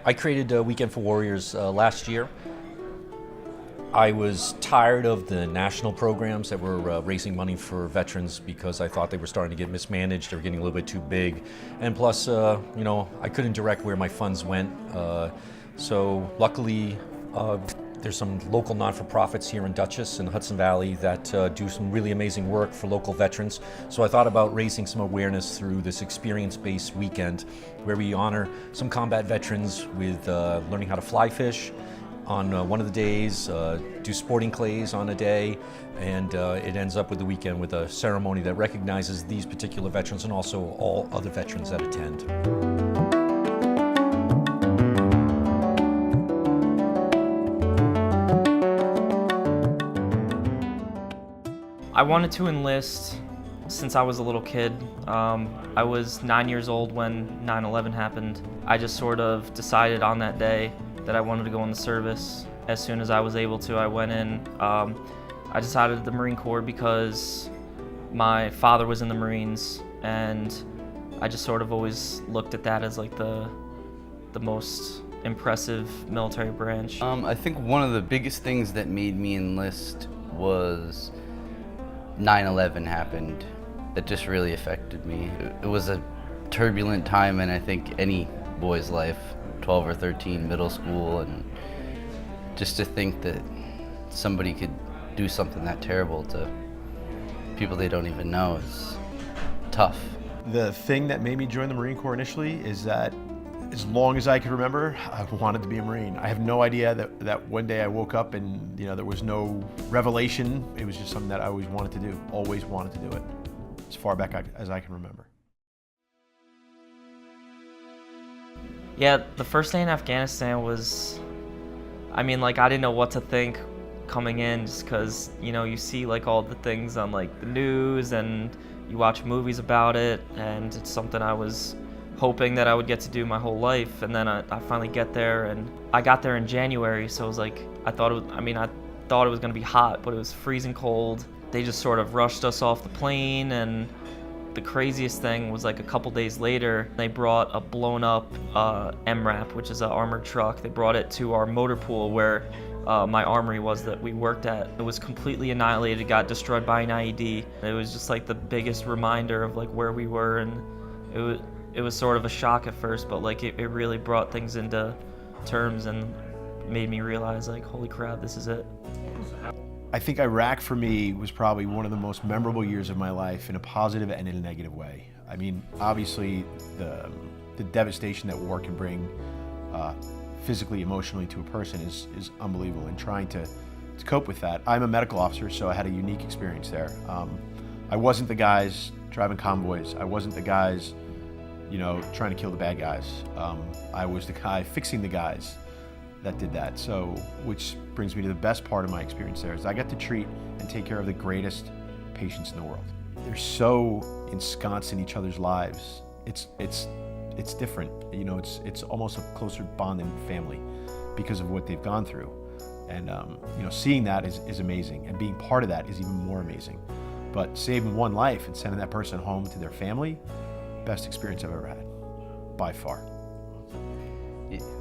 I created Weekend for Warriors last year. I was tired of the national programs that were raising money for veterans because I thought they were starting to get mismanaged. They were getting a little bit too big. And plus, I couldn't direct where my funds went. So luckily, there's some local non-for-profits here in Dutchess in the Hudson Valley that do some really amazing work for local veterans. So I thought about raising some awareness through this experience-based weekend where we honor some combat veterans with learning how to fly fish on one of the days, do sporting clays on a day, and it ends up with the weekend with a ceremony that recognizes these particular veterans and also all other veterans that attend. I wanted to enlist since I was a little kid. I was 9 years old when 9/11 happened. I just sort of decided on that day that I wanted to go in the service. As soon as I was able to, I went in. I decided the Marine Corps because my father was in the Marines, and I just sort of always looked at that as like the most impressive military branch. I think one of the biggest things that made me enlist was 9/11 happened. That just really affected me. It was a turbulent time in I think any boy's life, 12 or 13, middle school, and just to think that somebody could do something that terrible to people they don't even know is tough. The thing that made me join the Marine Corps initially is that as long as I could remember, I wanted to be a Marine. I have no idea that one day I woke up and there was no revelation. It was just something that I always wanted to do, always wanted to do it, as far back as I can remember. Yeah, the first day in Afghanistan was, I didn't know what to think coming in, just because, you see like all the things on like the news and you watch movies about it, and it's something I was hoping that I would get to do my whole life. And then I finally get there, and I got there in January, so it was like, I thought it was gonna be hot, but it was freezing cold. They just sort of rushed us off the plane, and the craziest thing was like a couple days later, they brought a blown up MRAP, which is an armored truck. They brought it to our motor pool where my armory was that we worked at. It was completely annihilated, got destroyed by an IED. It was just like the biggest reminder of like where we were, and it was sort of a shock at first, but like it really brought things into terms and made me realize like, holy crap, this is it. I think Iraq for me was probably one of the most memorable years of my life in a positive and in a negative way. I mean, obviously the devastation that war can bring physically, emotionally to a person is unbelievable, and trying to cope with that. I'm a medical officer, so I had a unique experience there. I wasn't the guys driving convoys. I wasn't the guys trying to kill the bad guys. I was the guy fixing the guys that did that. So, which brings me to the best part of my experience there, is I got to treat and take care of the greatest patients in the world. They're so ensconced in each other's lives. It's different. It's almost a closer bond than family because of what they've gone through. And seeing that is amazing, and being part of that is even more amazing. But saving one life and sending that person home to their family, best experience I've ever had, by far.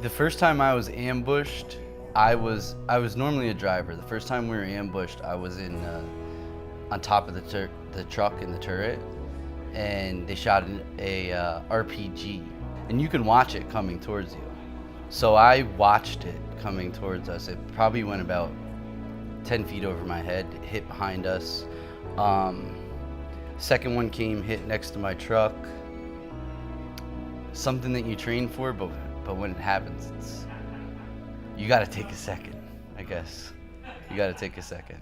The first time I was ambushed, I was normally a driver. The first time we were ambushed, I was on top of the truck in the turret, and they shot a RPG, and you can watch it coming towards you. So I watched it coming towards us. It probably went about 10 feet over my head, hit behind us. Second one came, hit next to my truck. Something that you train for, but when it happens, you gotta take a second, I guess. You gotta take a second.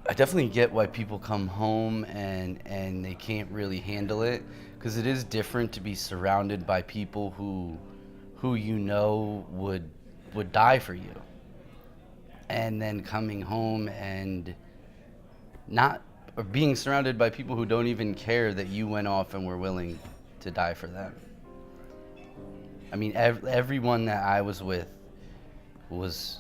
I definitely get why people come home and they can't really handle it, because it is different to be surrounded by people who would die for you. And then coming home and or being surrounded by people who don't even care that you went off and were willing to die for them. I mean, everyone that I was with was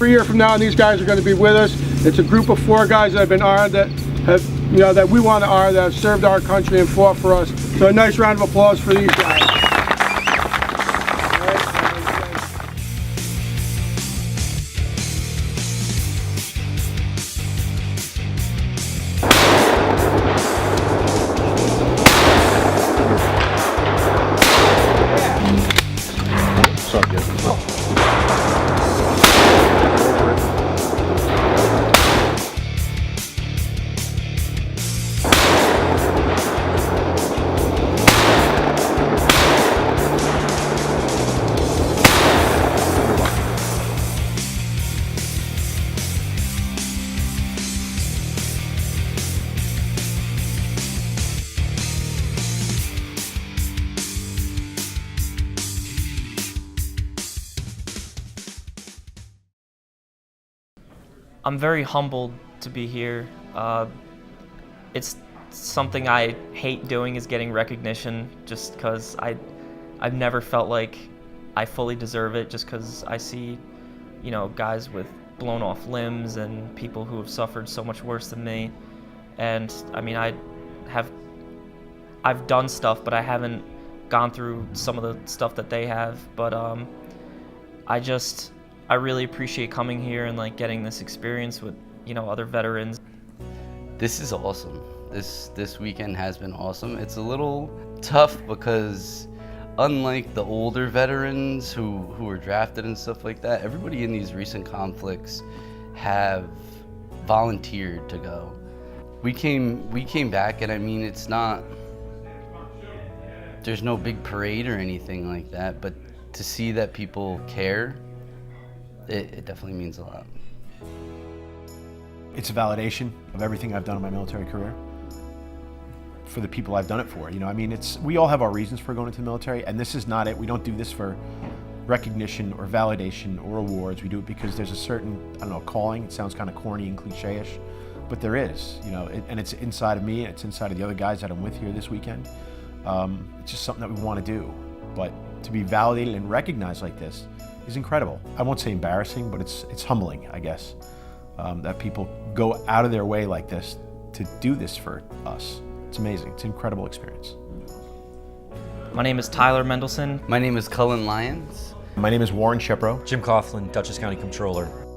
For a year from now, and these guys are going to be with us. It's a group of 4 guys that have been honored, that have, that we want to honor, that have served our country and fought for us. So a nice round of applause for these guys. I'm very humbled to be here. It's something I hate doing, is getting recognition, just because I've never felt like I fully deserve it, just because I see, guys with blown off limbs and people who have suffered so much worse than me. And I mean, I've done stuff, but I haven't gone through some of the stuff that they have. But I really appreciate coming here and like getting this experience with, other veterans. This is awesome. This weekend has been awesome. It's a little tough because unlike the older veterans who were drafted and stuff like that, everybody in these recent conflicts have volunteered to go. We came back, and I mean, there's no big parade or anything like that, but to see that people care, it definitely means a lot. It's a validation of everything I've done in my military career for the people I've done it for. I mean, we all have our reasons for going into the military, and this is not it. We don't do this for recognition or validation or awards. We do it because there's a certain, calling. It sounds kind of corny and cliche-ish, but there is, and it's inside of me, and it's inside of the other guys that I'm with here this weekend. It's just something that we want to do, but to be validated and recognized like this is incredible. I won't say embarrassing, but it's humbling, I guess, that people go out of their way like this to do this for us. It's amazing. It's an incredible experience. My name is Tyler Mendelson. My name is Cullen Lyons. My name is Warren Shepro. Jim Coughlin, Dutchess County Comptroller.